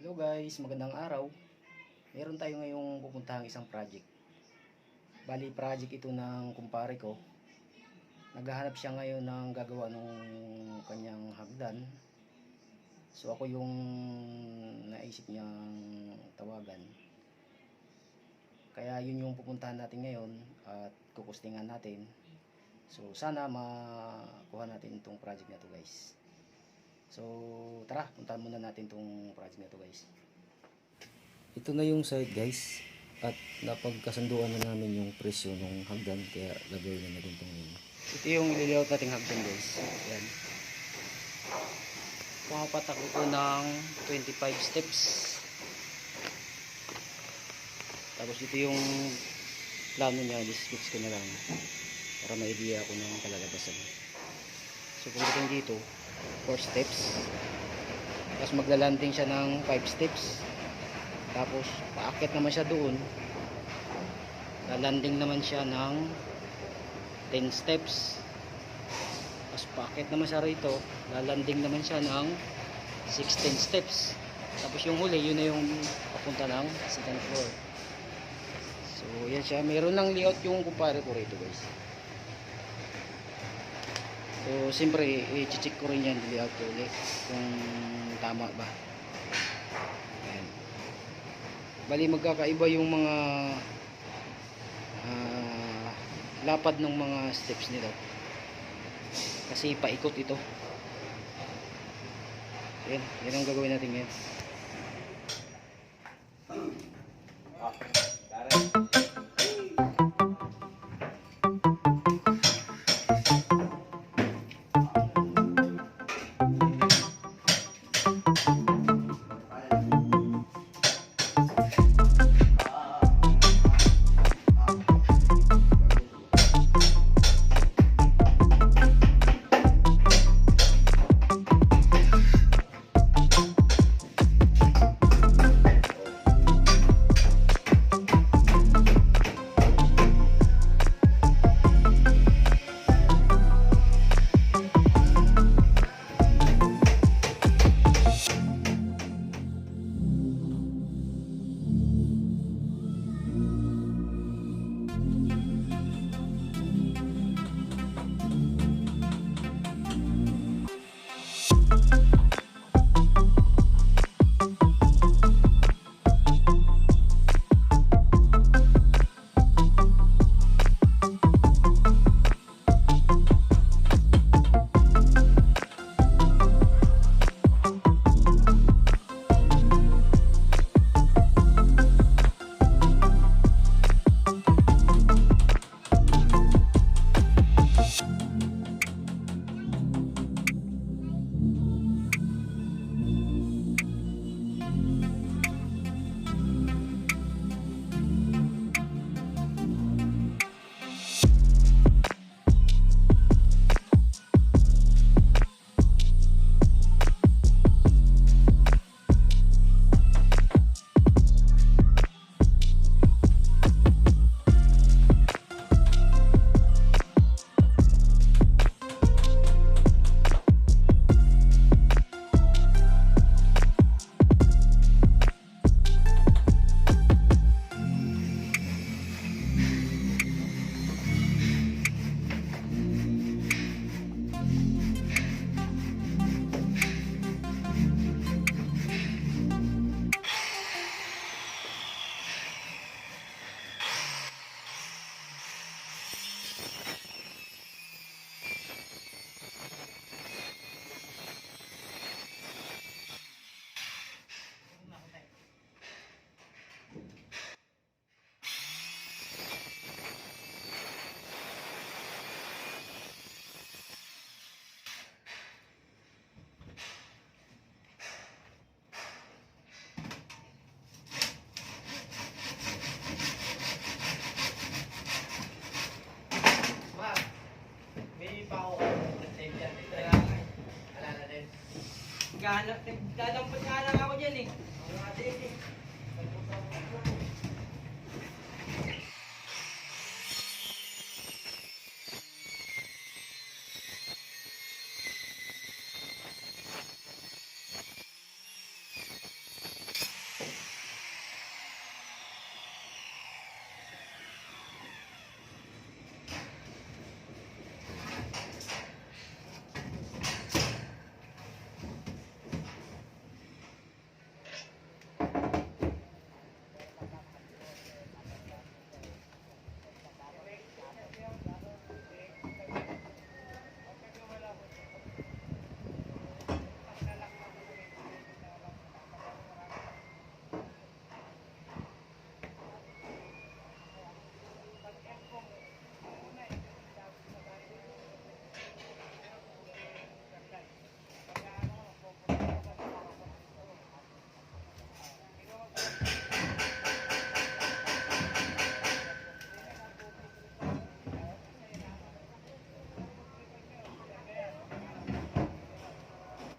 Hello guys, magandang araw. Meron tayo ngayong pupuntahang isang project. Bali project ito ng kumpare ko. Naghahanap siya ngayon ng gagawa ng kanyang hagdan. So ako yung naisip niyang tawagan. Kaya yun yung pupuntahan natin ngayon at kukustingan natin. So sana makuha natin itong project na to guys. So tara, puntahan muna natin itong project na to guys. Ito na yung site guys. At napagkasunduan na namin yung presyo ng hagdan. Kaya gagawin na natin itong yun. Ito yung ililayout nating hagdan guys. Ayan. Pumapatak ito ng 25 steps. Tapos ito yung plano niya. Dispatch ko na lang. Para may idea ako ng kalalabasan. So pagdating dito 4 steps, tapos maglalanding siya ng 5 steps, tapos paakit naman siya doon, lalanding naman siya ng 10 steps, tapos paakit naman siya rito, lalanding naman siya ng 16 steps, tapos yung huli yun na yung papunta ng second floor. So yan siya, meron ng layout yung kumpare ko rito guys. So, siyempre, i-check ko rin yan, layout ko ulit, kung tama ba. Ayan. Bali, magkakaiba yung mga lapad ng mga steps nila. Kasi paikot ito. Ayan, yan ang gagawin natin ngayon. Nagdadampot nga lang ako